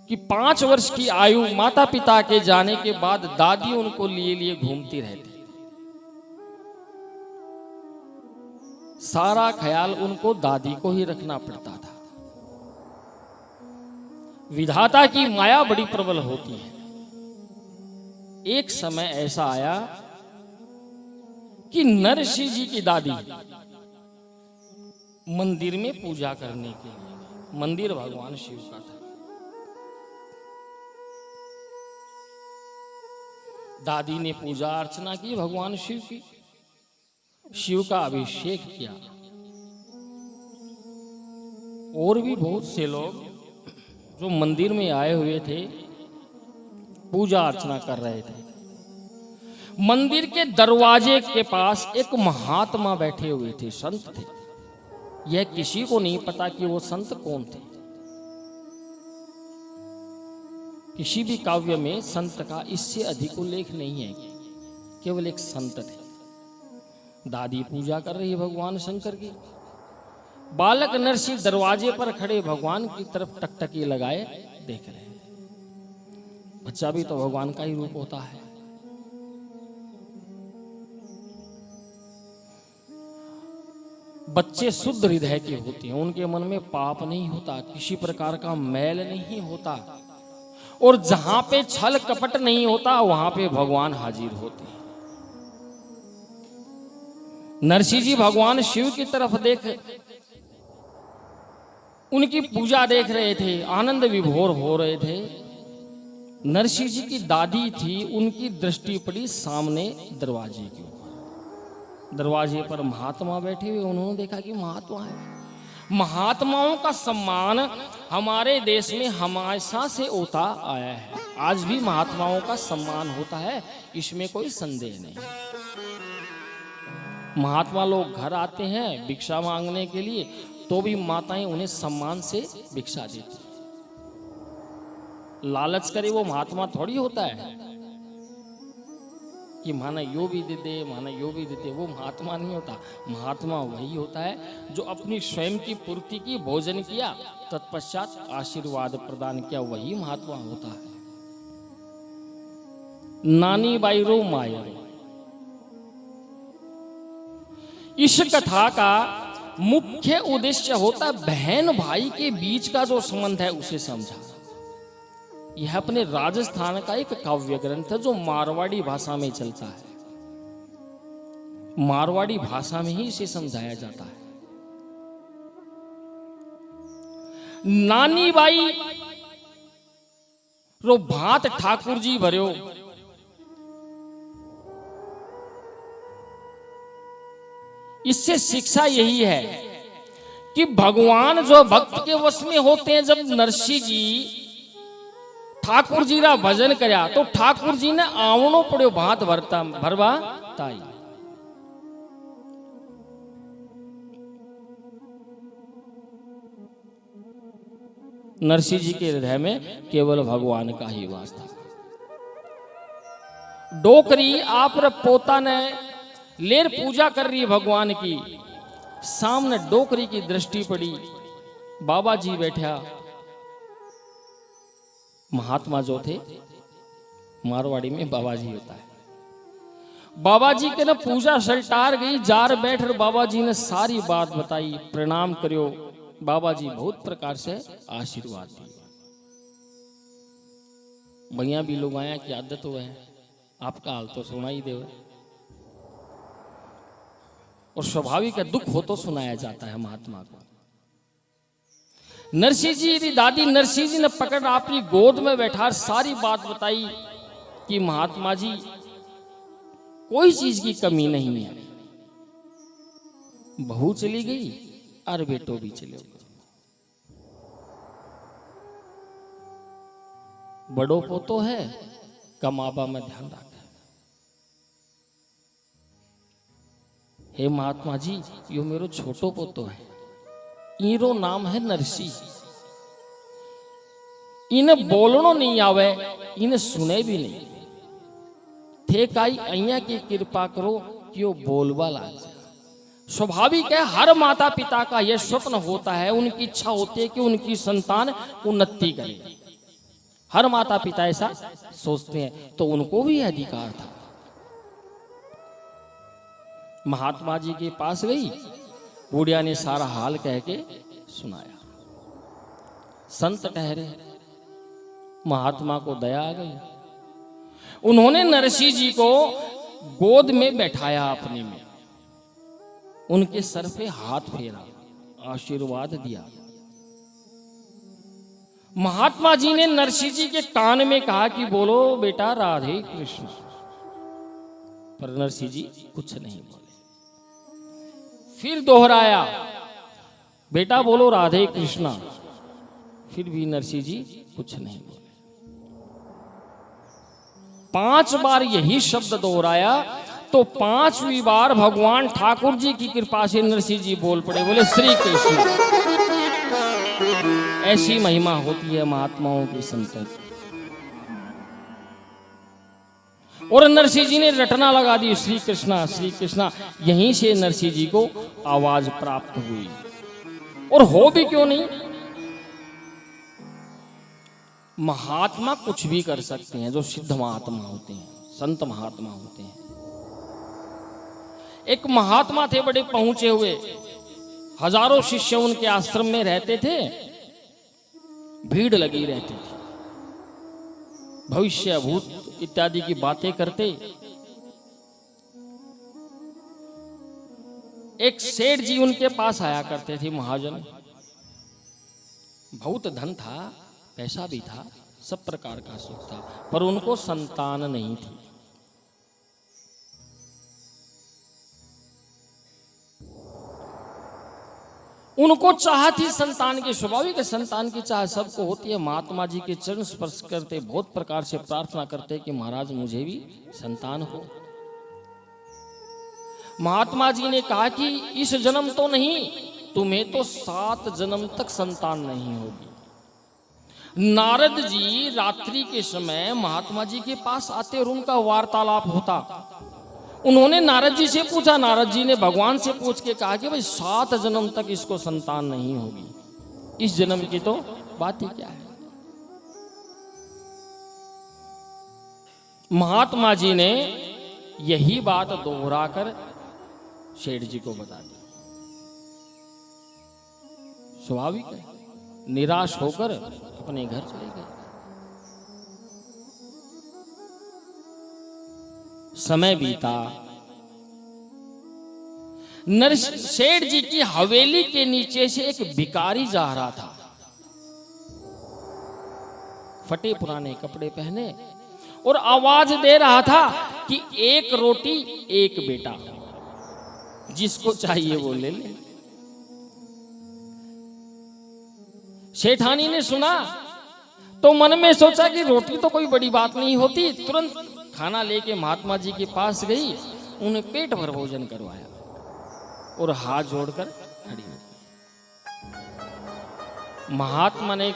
कि 5 वर्ष की आयु माता पिता के जाने के बाद दादी उनको लिए लिए घूमती रहती। सारा ख्याल उनको दादी को ही रखना पड़ता था। विधाता की माया बड़ी प्रबल होती है। एक समय ऐसा आया कि नरसिंह जी की दादी मंदिर में पूजा करने के लिए, मंदिर भगवान शिव का था, दादी ने पूजा अर्चना की भगवान शिव की, शिव का अभिषेक किया। और भी बहुत से लोग जो मंदिर में आए हुए थे पूजा अर्चना कर रहे थे। मंदिर के दरवाजे के पास एक महात्मा बैठे हुए थे, संत थे। यह किसी को नहीं पता कि वो संत कौन थे। किसी भी काव्य में संत का इससे अधिक उल्लेख नहीं है, केवल एक संत थे। दादी पूजा कर रही है भगवान शंकर की। बालक नरसिंह दरवाजे पर खड़े भगवान की तरफ टकटकी लगाए देख रहे हैं। बच्चा भी तो भगवान का ही रूप होता है। बच्चे शुद्ध हृदय के होते हैं, उनके मन में पाप नहीं होता, किसी प्रकार का मैल नहीं होता, और जहां पे छल कपट नहीं होता वहां पे भगवान हाजिर होते हैं। नरसिंह जी भगवान शिव की तरफ देख उनकी पूजा देख रहे थे, आनंद विभोर हो रहे थे। नरसिंह जी की दादी थी, उनकी दृष्टि पड़ी सामने दरवाजे के ऊपर। दरवाजे पर महात्मा बैठे हुए, उन्होंने देखा कि महात्मा है। महात्माओं का सम्मान हमारे देश में हमेशा से होता आया है। आज भी महात्माओं का सम्मान होता है, इसमें कोई संदेह नहीं। महात्मा लोग घर आते हैं भिक्षा मांगने के लिए, तो भी माताएं उन्हें सम्मान से भिक्षा देती। लालच करे वो महात्मा थोड़ी होता है कि माना यो भी दे दे, माना यो भी दे दे, वो महात्मा नहीं होता। महात्मा वही होता है जो अपनी स्वयं की पूर्ति की, भोजन किया, तत्पश्चात आशीर्वाद प्रदान किया, वही महात्मा होता है। नानी बाई रो माया। इस कथा का मुख्य उद्देश्य होता है बहन भाई के बीच का जो संबंध है उसे समझा। यह अपने राजस्थान का एक काव्य ग्रंथ है जो मारवाड़ी भाषा में चलता है। मारवाड़ी भाषा में ही इसे समझाया जाता है। नानी बाई रो भात ठाकुर जी भर्यो। इससे शिक्षा यही है कि भगवान जो भक्त के वश में होते हैं। जब नरसिंह जी ठाकुर जी रा भजन करया तो ठाकुर जी ने आवणो पड़ो भात भरवा ताई। नरसिंह जी के हृदय में केवल भगवान का ही वास था। डोकरी आप पोता ने लेर पूजा कर रही है भगवान की, सामने डोकरी की दृष्टि पड़ी, बाबा जी बैठा। महात्मा जो थे, मारवाड़ी में बाबा जी होता है। बाबा जी के ना पूजा सल्टार गई, जार बैठ और बाबा जी ने सारी बात बताई, प्रणाम करियो। बाबा जी बहुत प्रकार से आशीर्वाद दिए। भैया भी लोग आया की आदत हुआ है, आपका हाल तो सुना ही दे, और स्वाभाविक दुख हो तो सुनाया जाता है महात्मा को। नरसिंह जी दादी नरसिंह जी ने पकड़ अपनी गोद में बैठा सारी बात बताई कि महात्मा जी कोई चीज की कमी नहीं है। बहू चली गई और बेटो भी चले गए। बड़ो पोतो है, कमाबा में ध्यान रखा। हे महात्मा जी, यो मेरो छोटो पोतो है, इरो नाम है नरसिंह। इन्हें बोलनो नहीं आवे, इन्हें सुने भी नहीं। थे काई अइया की कृपा करो कि यो बोलवा लाग जाए। स्वाभाविक है, हर माता पिता का यह स्वप्न होता है, उनकी इच्छा होती है कि उनकी संतान उन्नति करे। हर माता पिता ऐसा सोचते हैं, तो उनको भी अधिकार था। महात्मा जी के पास गई, बुढ़िया ने सारा हाल कह के सुनाया। संत ठहरे, महात्मा को दया आ गई। उन्होंने नरसिंह जी को गोद में बैठाया अपने में, उनके सर पे हाथ फेरा, आशीर्वाद दिया। महात्मा जी ने नरसिंह जी के कान में कहा कि बोलो बेटा राधे कृष्ण, पर नरसिंह जी कुछ नहीं बोले। फिर दोहराया, बेटा बोलो राधे कृष्णा, फिर भी नरसिंह जी कुछ नहीं बोले। 5 बार यही शब्द दोहराया, तो 5वीं बार भगवान ठाकुर जी की कृपा से नरसिंह जी बोल पड़े, बोले श्री कृष्ण। ऐसी महिमा होती है महात्माओं की संतति। और नरसिंह जी ने रटना लगा दी, श्री कृष्णा श्री कृष्णा। यहीं से नरसिंह जी को आवाज प्राप्त हुई। और हो भी क्यों नहीं, महात्मा कुछ भी कर सकते हैं, जो सिद्ध महात्मा होते हैं, संत महात्मा होते हैं। एक महात्मा थे, बड़े पहुंचे हुए, हजारों शिष्य उनके आश्रम में रहते थे, भीड़ लगी रहती थी, भविष्य भूत इत्यादि की बातें करते। एक सेठ जी उनके पास आया करते थे, महाजन, बहुत धन था, पैसा भी था, सब प्रकार का सुख था, पर उनको संतान नहीं थी। उनको चाह थी संतान की, स्वाभाविक संतान की चाह सबको होती है। महात्मा जी के चरण स्पर्श करते, बहुत प्रकार से प्रार्थना करते कि महाराज मुझे भी संतान हो। महात्मा जी ने कहा कि इस जन्म तो नहीं, तुम्हें तो 7 जन्म तक संतान नहीं होगी। नारद जी रात्रि के समय महात्मा जी के पास आते और उनका वार्तालाप होता। उन्होंने नारद जी से पूछा, नारद जी ने भगवान से पूछ के कहा कि भाई 7 जन्म तक इसको संतान नहीं होगी, इस जन्म की तो बात ही क्या है। महात्मा जी ने यही बात दोहराकर सेठ जी को बता दी। स्वाभाविक है, निराश होकर अपने घर चले गए। समय बीता, सेठ जी की हवेली के नीचे से एक भिखारी जा रहा था, फटे पुराने कपड़े पहने, और आवाज दे रहा था कि 1 रोटी 1 बेटा, जिसको चाहिए वो ले ले। सेठानी ने सुना तो मन में सोचा कि रोटी तो कोई बड़ी बात नहीं होती। तुरंत खाना लेके महात्मा जी के पास गई, उन्हें पेट भर भोजन करवाया और हाथ जोड़कर खड़ी हो गई। महात्मा ने,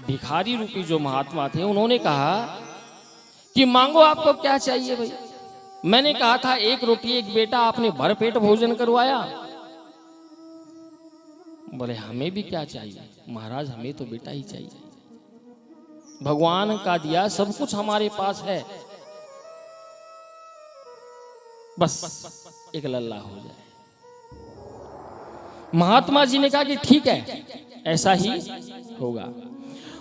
भिखारी रूपी जो महात्मा थे, उन्होंने कहा कि मांगो, आपको क्या चाहिए भाई। मैंने कहा था 1 रोटी 1 बेटा, आपने भर पेट भोजन करवाया। बोले हमें भी क्या चाहिए महाराज, हमें तो बेटा ही चाहिए, भगवान का दिया सब कुछ हमारे पास है, बस एक लल्ला हो जाए। महात्मा जी ने कहा कि ठीक है, ऐसा ही होगा।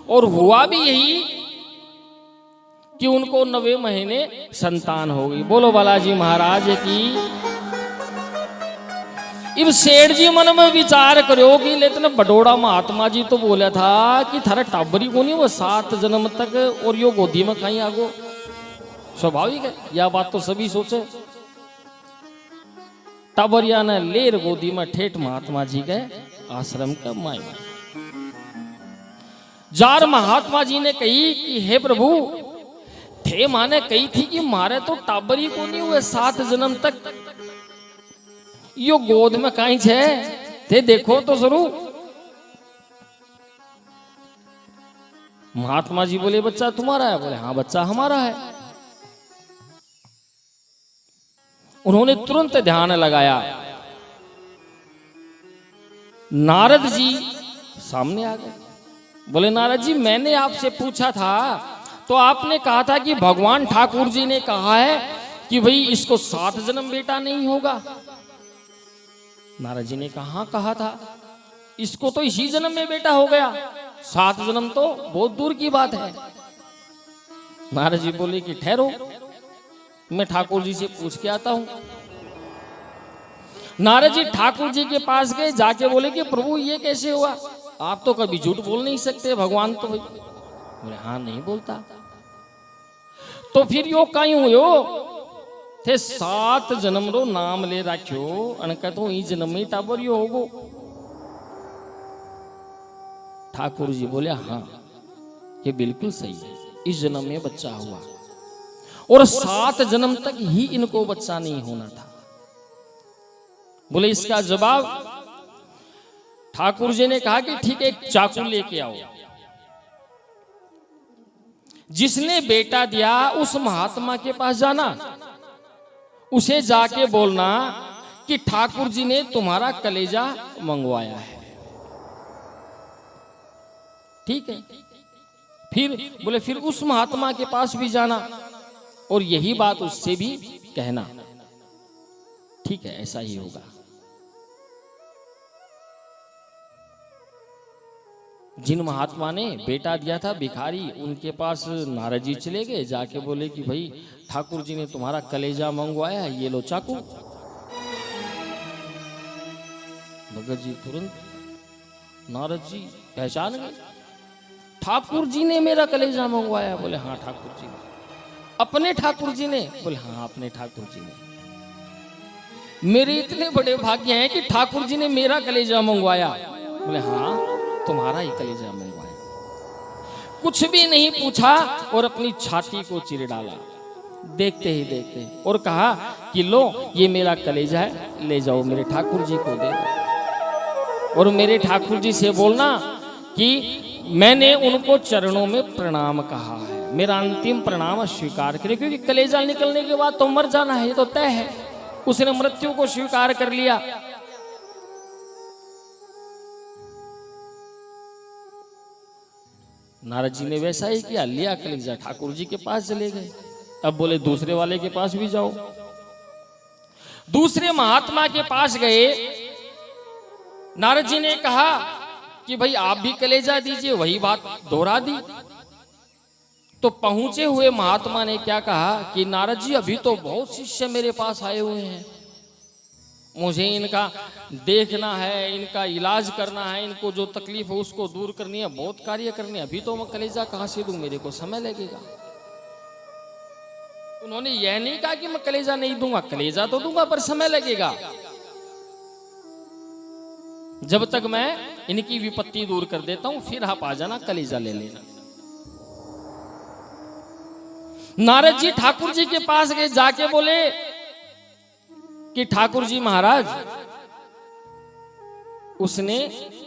और हुआ भी यही कि उनको 9वें महीने संतान हो गई। बोलो बालाजी महाराज की। इब सेठ जी मन में विचार करो कि लेकिन बडोड़ा महात्मा जी तो बोला था कि थारा टाबरी को नहीं, वो 7 जन्म तक और यो गोदी में कहीं आगो। स्वाभाविक है, यह बात तो सभी सोचे। टाबरिया ने लेर गोदी में ठेठ महात्मा जी के आश्रम का माई। जार महात्मा जी ने कही कि हे प्रभु, थे माने कही थी कि मारे तो टाबरी को नहीं हुए 7 जन्म तक, यो गोद में कहीं छे, थे देखो तो जरूर। महात्मा जी बोले बच्चा तुम्हारा है? बोले हाँ बच्चा हमारा है। उन्होंने तुरंत ध्यान लगाया। नारद जी सामने आ गए। बोले नारद जी, मैंने आपसे पूछा था तो आपने कहा था कि भगवान ठाकुर जी ने कहा है कि भाई इसको 7 जन्म बेटा नहीं होगा। नारद जी ने कहा था, इसको तो इसी जन्म में बेटा हो गया, 7 जन्म तो बहुत दूर की बात है। नारद जी बोले कि ठहरो, मैं ठाकुर जी से पूछ के आता हूं। नारद जी ठाकुर जी के पास गए, जाके बोले कि प्रभु ये कैसे हुआ, आप तो कभी झूठ बोल नहीं सकते, भगवान तो भाई। बोले हाँ नहीं बोलता। तो फिर यो कहीं हुयो थे 7 जन्म रो नाम ले राख्यो अनका तो ई जन्म में टाबर यो होगो। ठाकुर जी बोले हाँ ये बिल्कुल सही है, इस जन्म में बच्चा हुआ और 7 जन्म तक ही इनको बच्चा नहीं होना था। बोले इसका जवाब ठाकुर जी ने कहा कि ठीक है, एक चाकू लेके आओ। जिसने बेटा दिया उस महात्मा के पास जाना, उसे जाके बोलना कि ठाकुर जी ने तुम्हारा कलेजा मंगवाया है। ठीक है। फिर बोले फिर उस महात्मा के पास भी जाना और यही बात उससे भी कहना। ठीक है, ऐसा ही होगा। जिन महात्मा ने बेटा दिया था भिखारी, उनके पास नारद जी चले गए, जाके बोले कि भाई ठाकुर जी ने तुम्हारा कलेजा मंगवाया है, ये लो चाकू। भगत जी तुरंत, नारद जी पहचान गए, ठाकुर जी ने मेरा कलेजा मंगवाया। बोले हाँ ठाकुर जी ने। अपने ठाकुर जी ने? बोले हाँ अपने ठाकुर जी ने। मेरे इतने बड़े भाग्य हैं कि ठाकुर जी ने मेरा कलेजा मंगवाया। बोले हाँ तुम्हारा ही कलेजा मंगवाया। कुछ भी नहीं पूछा और अपनी छाती को चिर डाला देखते ही देखते, और कहा कि लो ये मेरा कलेजा है, ले जाओ मेरे ठाकुर जी को दे दो। और मेरे ठाकुर जी से बोलना कि मैंने उनको चरणों में प्रणाम कहा है, मेरा अंतिम प्रणाम स्वीकार करे, क्योंकि कलेजा निकलने के बाद तो मर जाना है, ये तो तय है। उसने मृत्यु को स्वीकार कर लिया। नारद जी ने वैसा ही किया, लिया कलेजा, ठाकुर जी के पास चले गए। अब बोले दूसरे वाले के पास भी जाओ। दूसरे महात्मा के पास गए। नारद जी ने कहा कि भाई आप भी कलेजा दीजिए, वही बात दोहरा दी। तो पहुंचे हुए महात्मा ने क्या कहा कि नारद जी अभी तो बहुत शिष्य मेरे पास आए हुए हैं, मुझे इनका देखना है, इनका इलाज करना है, इनको जो तकलीफ है उसको दूर करनी है, बहुत कार्य करने, अभी तो मैं कलेजा कहां से दूं, मेरे को समय लगेगा। उन्होंने यह नहीं कहा कि मैं कलेजा नहीं दूंगा, कलेजा तो दूंगा पर समय लगेगा, जब तक मैं इनकी विपत्ति दूर कर देता हूं फिर आप आ जाना, कलेजा ले लेना। नारद जी ठाकुर जी के पास गए, जाके बोले कि ठाकुर जी महाराज, उसने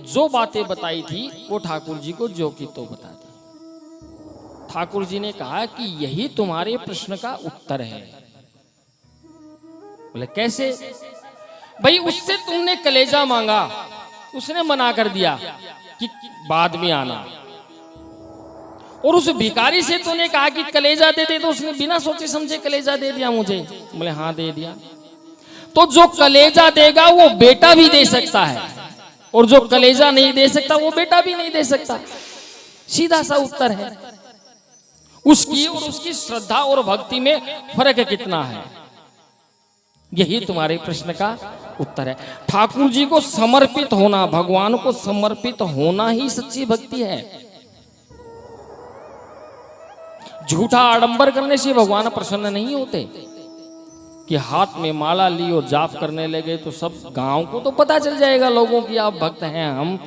जो बातें बताई थी वो ठाकुर जी को जो की तो बता दी। ठाकुर जी ने कहा कि यही तुम्हारे प्रश्न का उत्तर है। बोले कैसे? भाई उससे तुमने कलेजा मांगा, उसने मना कर दिया कि बाद में आना, और उस भिखारी से तूने कहा कि कलेजा दे दे, तो उसने बिना सोचे समझे कलेजा दे दिया मुझे। बोले हाँ दे दिया। तो जो कलेजा देगा वो बेटा भी दे सकता है, और जो कलेजा नहीं दे सकता वो बेटा भी नहीं दे सकता। सीधा सा उत्तर है। उसकी और उसकी श्रद्धा और भक्ति में फर्क कितना है, यही तुम्हारे प्रश्न का उत्तर है। ठाकुर जी को समर्पित होना, भगवान को समर्पित होना ही सच्ची भक्ति है। झूठा आडंबर करने से भगवान प्रसन्न नहीं होते। कि हाथ में माला ली और जाप करने लगे तो सब गांव को तो पता चल जाएगा लोगों की आप भक्त हैं, हम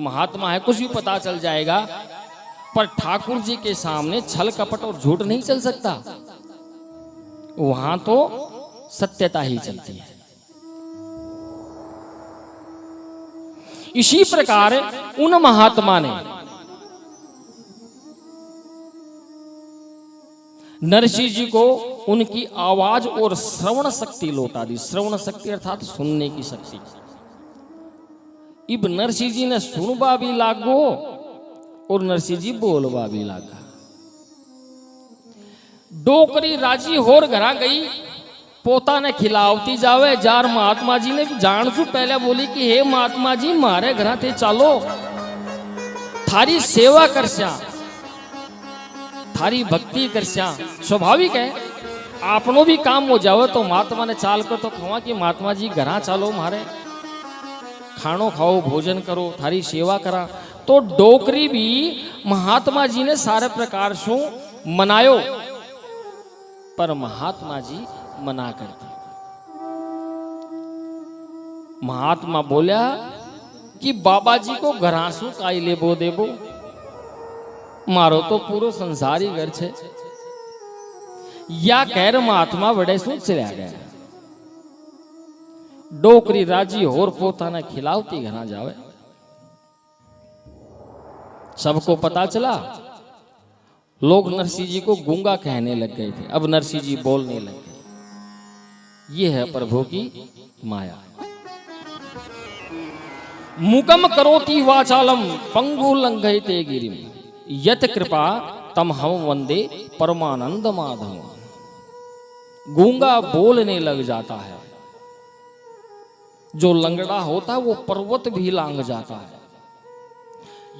महात्मा है, कुछ भी पता चल जाएगा। पर ठाकुर जी के सामने छल कपट और झूठ नहीं चल सकता, वहां तो सत्यता ही चलती है। इसी प्रकार उन महात्मा ने नरसिंह जी को उनकी आवाज और श्रवण शक्ति लौटा दी। श्रवण शक्ति अर्थात सुनने की शक्ति। इब नरसिंह जी ने सुनबा भी लागो और नरसिंह जी बोलबा भी लागा। डोकरी राजी होर घरा गई, पोता ने खिलावती जावे। जार महात्मा जी ने जान सु पहले बोली कि हे महात्मा जी मारे घरा थे चालो, थारी सेवा करस्या, थारी भक्ति करस्या। स्वाभाविक है आपनो भी काम हो जावे तो महात्मा ने चाल कर तो खवा कि महात्मा जी घरा चालो, मारे खानो खाओ, भोजन करो, थारी सेवा करा। तो डोकरी भी महात्मा जी ने सारे प्रकार से मनायो, पर महात्मा जी मना करते। महात्मा बोल्या कि बाबा जी को घरासू काई लेबो देबो, मारो तो पूरो संसार ही घर छे। या कह महात्मा बड़े सू चला गया। डोकरी राजी होर पोता ने खिलावती घरा जावे। सबको पता चला, लोग नरसिंह जी को गूंगा कहने लग गए थे। अब नरसिंह जी बोलने लग गए। ये है प्रभु की माया। मुकम करोति वाचालम पंगु लंघयते गिरिम यत कृपा तम हम वंदे परमानंद माधव। गूंगा बोलने लग जाता है, जो लंगड़ा होता है वो पर्वत भी लांग जाता है।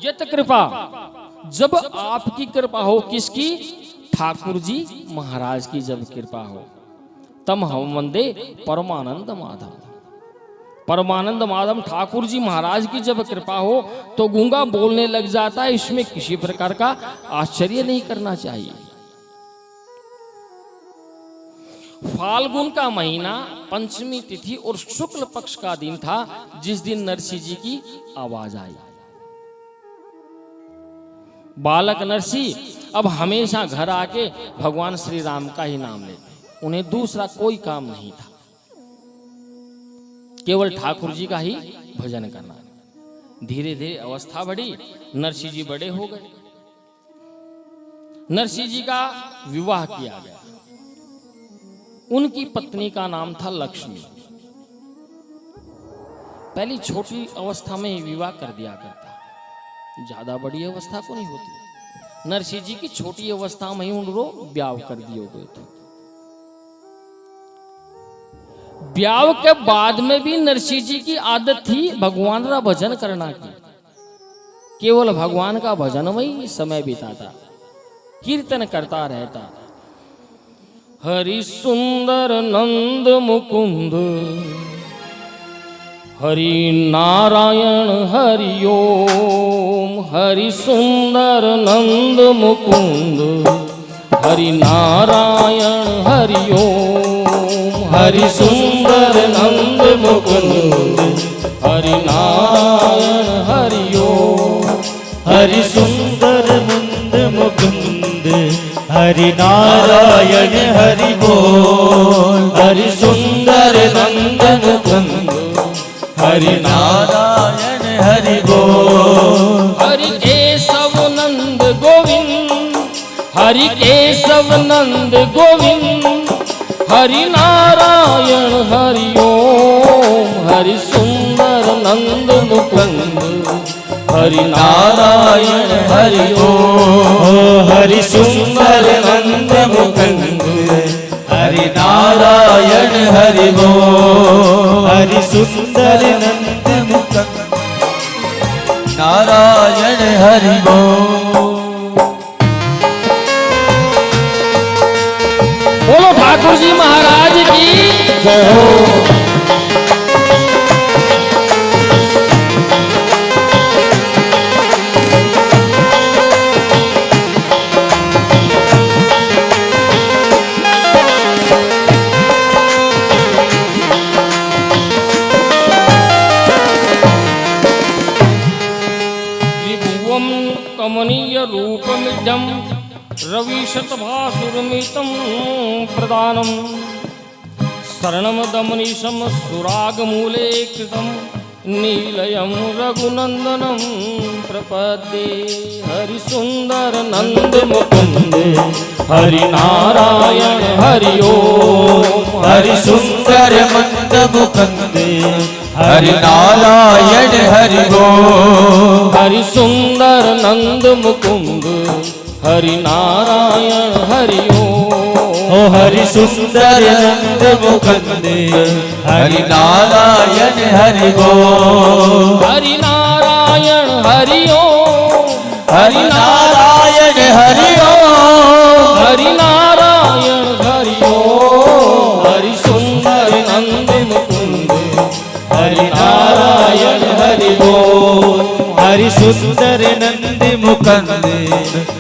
यत कृपा, जब आपकी कृपा हो, किसकी? ठाकुर जी महाराज की जब कृपा हो, तम हम वंदे परमानंद माधव। परमानंद माधव ठाकुर जी महाराज की जब कृपा हो तो गूंगा बोलने लग जाता है। इसमें किसी प्रकार का आश्चर्य नहीं करना चाहिए। फाल्गुन का महीना, पंचमी तिथि और शुक्ल पक्ष का दिन था जिस दिन नरसिंह जी की आवाज आई। बालक नरसिंह अब हमेशा घर आके भगवान श्री राम का ही नाम लेते। उन्हें दूसरा कोई काम नहीं था, केवल ठाकुर जी का ही भजन करना। धीरे धीरे अवस्था बढ़ी, नरसिंह जी बड़े हो गए। नरसिंह जी का विवाह किया गया। उनकी पत्नी का नाम था लक्ष्मी। पहली छोटी अवस्था में ही विवाह कर दिया करता, ज्यादा बड़ी अवस्था को नहीं होती। नरसिंह जी की छोटी अवस्था में ही उनको ब्याह कर दिए गए थे। ब्याह के बाद में भी नरसिंह जी की आदत थी भगवान का भजन करना की। केवल भगवान का भजन में ही समय बिताता, कीर्तन करता रहता। हरि सुंदर नंद मुकुंद, हरि नारायण हरि ओम। हरि सुंदर नंद मुकुंद, हरि नारायण हरि ओम। हरि सुंदर नंद मुकुंद, हरि नारायण हरि ओम। हरि सुंदर नंद मुकुंद, हरि नारायण हरि बोल। हरि सुंदर नंद मुकुंद, हरि नारायण हरि बोल। हरि केशव नंद गोविंद, हरि केशव नंद गोविंद, हरि नारायण हरि ओम। हरि सुंदर नंद मुकुंद, हरि नारायण हरि ओम। हरि सुंदर नंद मुकुंद, हरि नारायण हरि बोल। हरि सुंदर नंद मुकुंद, नारायण हरि बोल। बोलो ठाकुर जी महाराज की जय हो। कमनीय रूपमिदं रविशतभासुरमितं प्रदानम् शरणं दमनीशं सुरागमूले कृतं नीलयं रघुनंदनं प्रपद्ये हरि सुंदर नंद मुकुंद हरि नारायण हरि ओम हरि सुंदर मंद मुकुंद हरि नारायण हरि ओम हरि सुंदर नंद मुकुंद हरि नारायण हरि ओम हरि सुंदर नंद मुकुंद हरि नारायण हरि ओम हरि नारायण हरि ओम हरि नारायण हरि ओम हरि नारायण हरि ओम हरि सुंदर नंद मुकुंद हरि नारायण हरि ओम हरि सुंदर नंद मुकुंद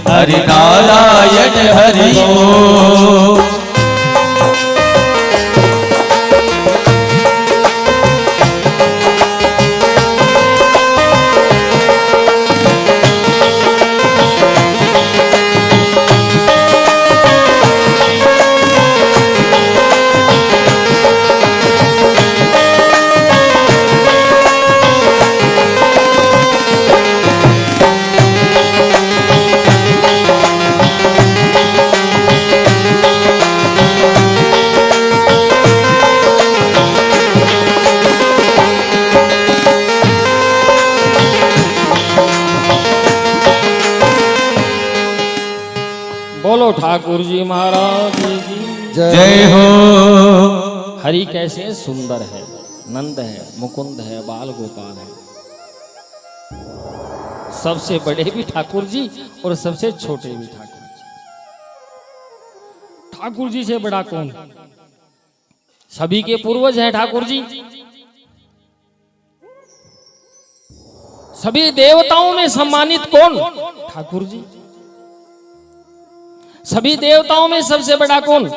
हरि नारायण हरि ओम बोलो ठाकुर जी महाराज की जय हो। हरि कैसे सुंदर है, नंद है, मुकुंद है, बाल गोपाल है। सबसे बड़े भी ठाकुर जी और सबसे छोटे भी ठाकुर जी। ठाकुर जी से बड़ा कौन? सभी के पूर्वज हैं ठाकुर जी। सभी देवताओं में सम्मानित कौन? ठाकुर जी। सभी देवताओं में सबसे बड़ा कौन?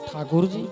ठाकुर जी।